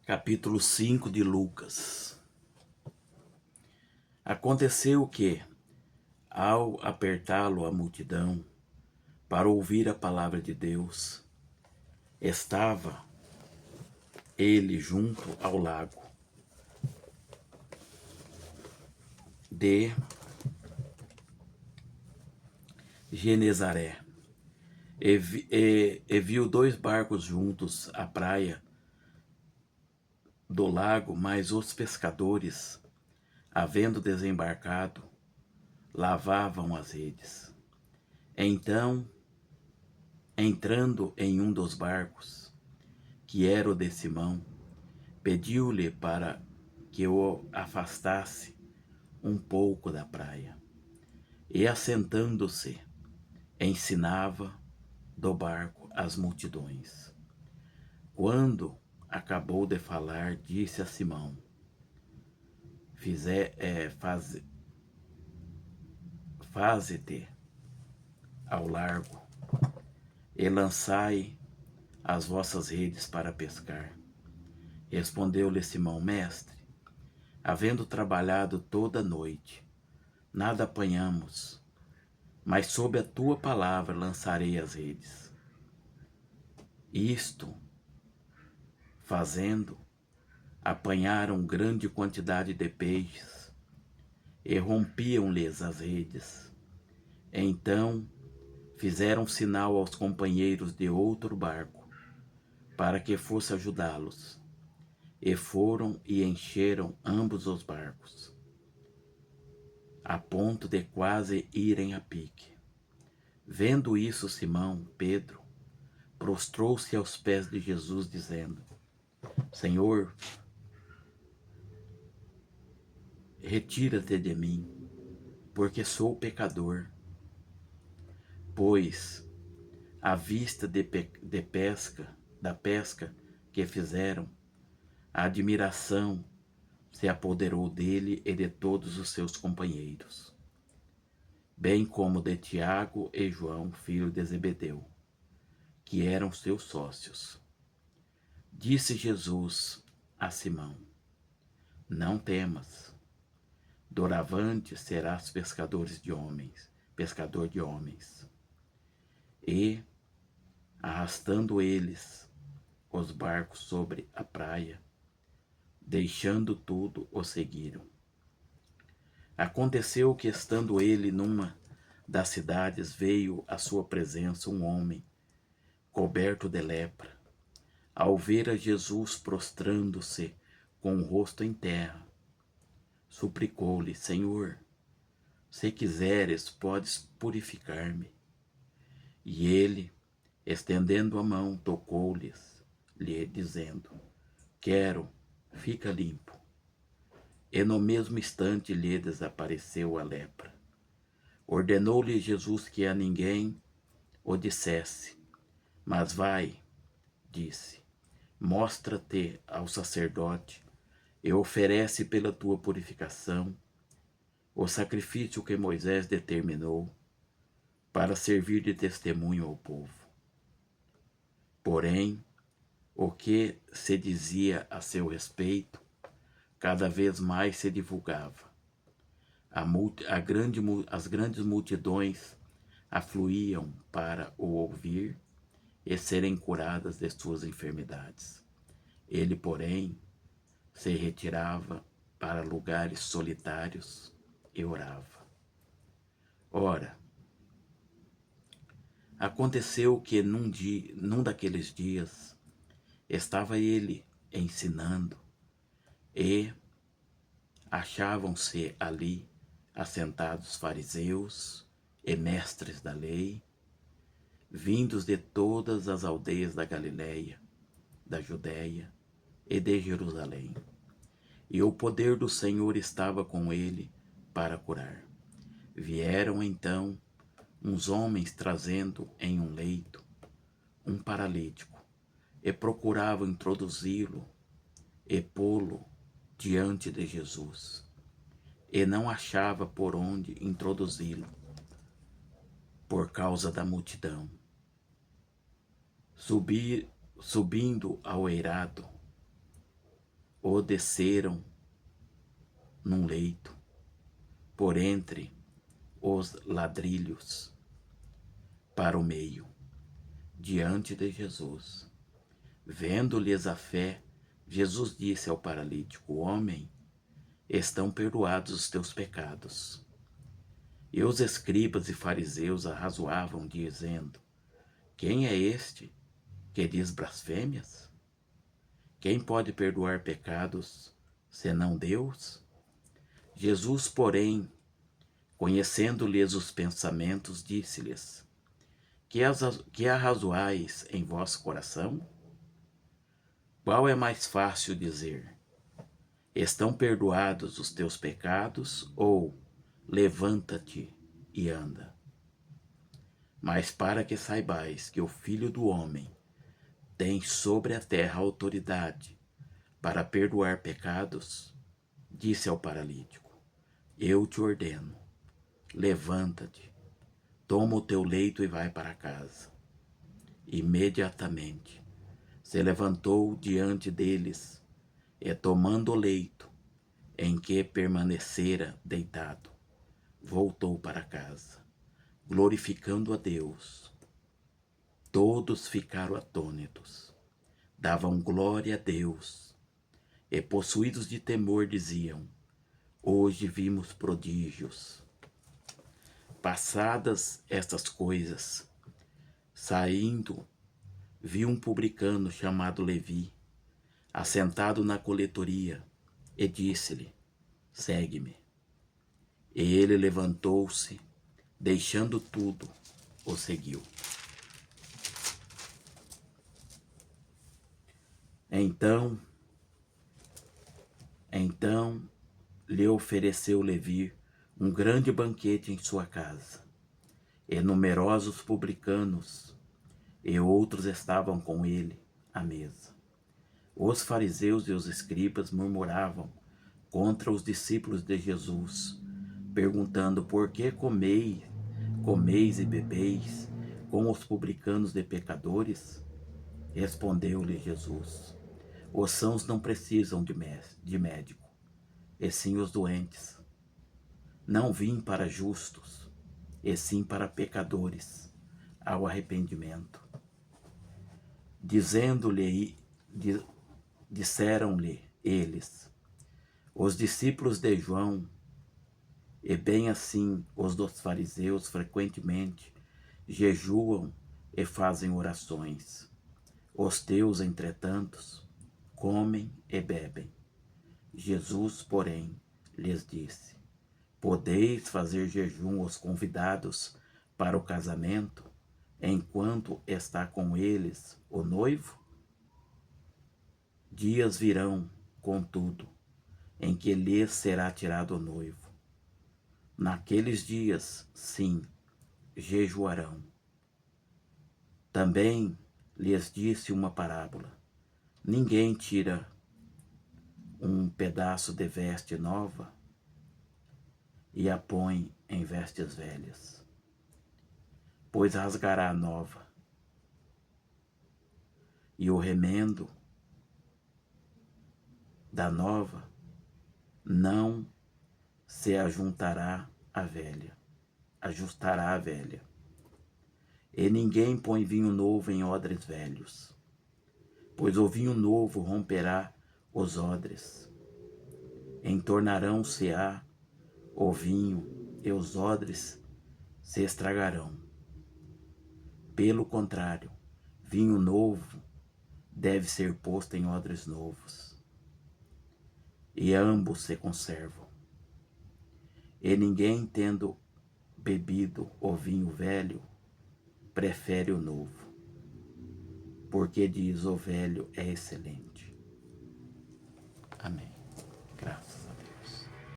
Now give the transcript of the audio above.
Capítulo 5 de Lucas. Aconteceu que, ao apertá-lo a multidão para ouvir a palavra de Deus, estava ele junto ao lago de Genezaré, e viu dois barcos juntos à praia do lago, mas os pescadores, havendo desembarcado, lavavam as redes. Então, entrando em um dos barcos, que era o de Simão, pediu-lhe para que o afastasse um pouco da praia. E assentando-se, ensinava do barco as multidões. Quando acabou de falar, disse a Simão: faze-te ao largo e lançai as vossas redes para pescar. Respondeu-lhe Simão: Mestre, havendo trabalhado toda a noite, nada apanhamos, mas sob a tua palavra lançarei as redes. Isto fazendo, apanharam grande quantidade de peixes e rompiam-lhes as redes. Então fizeram sinal aos companheiros de outro barco para que fosse ajudá-los. E foram e encheram ambos os barcos, a ponto de quase irem a pique. Vendo isso, Simão Pedro prostrou-se aos pés de Jesus, dizendo: Senhor, retira-te de mim, porque sou pecador. Pois, à vista da pesca que fizeram, a admiração se apoderou dele e de todos os seus companheiros, bem como de Tiago e João, filho de Zebedeu, que eram seus sócios. Disse Jesus a Simão: Não temas, doravante serás pescador de homens. E, arrastando eles os barcos sobre a praia, deixando tudo, o seguiram. Aconteceu que, estando ele numa das cidades, veio à sua presença um homem coberto de lepra. Ao ver a Jesus prostrando-se com o rosto em terra, suplicou-lhe: Senhor, se quiseres, podes purificar-me. E ele, estendendo a mão, tocou-lhe, dizendo: Quero, fica limpo. E no mesmo instante lhe desapareceu a lepra. Ordenou-lhe Jesus que a ninguém o dissesse, mas vai, disse, mostra-te ao sacerdote e oferece pela tua purificação o sacrifício que Moisés determinou para servir de testemunho ao povo. Porém, o que se dizia a seu respeito cada vez mais se divulgava. As grandes multidões afluíam para o ouvir e serem curadas de suas enfermidades. Ele, porém, se retirava para lugares solitários e orava. Ora, aconteceu que num daqueles dias, estava ele ensinando e achavam-se ali assentados fariseus e mestres da lei, vindos de todas as aldeias da Galileia, da Judéia e de Jerusalém. E o poder do Senhor estava com ele para curar. Vieram então uns homens trazendo em um leito um paralítico e procuravam introduzi-lo e pô-lo diante de Jesus. E não achava por onde introduzi-lo, por causa da multidão. Subindo ao eirado, o desceram num leito, por entre os ladrilhos, para o meio, diante de Jesus. Vendo-lhes a fé, Jesus disse ao paralítico: Homem, estão perdoados os teus pecados. E os escribas e fariseus arrazoavam, dizendo: Quem é este que diz blasfêmias? Quem pode perdoar pecados, senão Deus? Jesus, porém, conhecendo-lhes os pensamentos, disse-lhes: Que arrazoais em vosso coração? Qual é mais fácil dizer: Estão perdoados os teus pecados, ou levanta-te e anda? Mas para que saibais que o Filho do Homem tem sobre a terra autoridade para perdoar pecados, disse ao paralítico: Eu te ordeno, levanta-te, toma o teu leito e vai para casa. Imediatamente se levantou diante deles e, tomando o leito em que permanecera deitado, voltou para casa, glorificando a Deus. Todos ficaram atônitos, davam glória a Deus e, possuídos de temor, diziam: Hoje vimos prodígios. Passadas estas coisas, saindo, viu um publicano chamado Levi, assentado na coletoria, e disse-lhe: Segue-me. E ele levantou-se, deixando tudo, o seguiu. Então lhe ofereceu Levi um grande banquete em sua casa, e numerosos publicanos e outros estavam com ele à mesa. Os fariseus e os escribas murmuravam contra os discípulos de Jesus, perguntando: Por que comeis e bebeis com os publicanos e pecadores? Respondeu-lhe Jesus: Os sãos não precisam de médico, e sim os doentes. Não vim para justos, e sim para pecadores, ao arrependimento. Disseram-lhe eles: Os discípulos de João, e bem assim os dos fariseus, frequentemente jejuam e fazem orações. Os teus, entretanto, comem e bebem. Jesus, porém, lhes disse: Podeis fazer jejum os convidados para o casamento, enquanto está com eles o noivo? Dias virão, contudo, em que lhes será tirado o noivo. Naqueles dias, sim, jejuarão. Também lhes disse uma parábola: Ninguém tira um pedaço de veste nova e a põe em vestes velhas, pois rasgará a nova, e o remendo da nova não se ajustará à velha. E ninguém põe vinho novo em odres velhos, pois o vinho novo romperá os odres, entornarão-se-á o vinho, e os odres se estragarão. Pelo contrário, vinho novo deve ser posto em odres novos, e ambos se conservam. E ninguém, tendo bebido o vinho velho, prefere o novo, porque diz: o velho é excelente. Amém.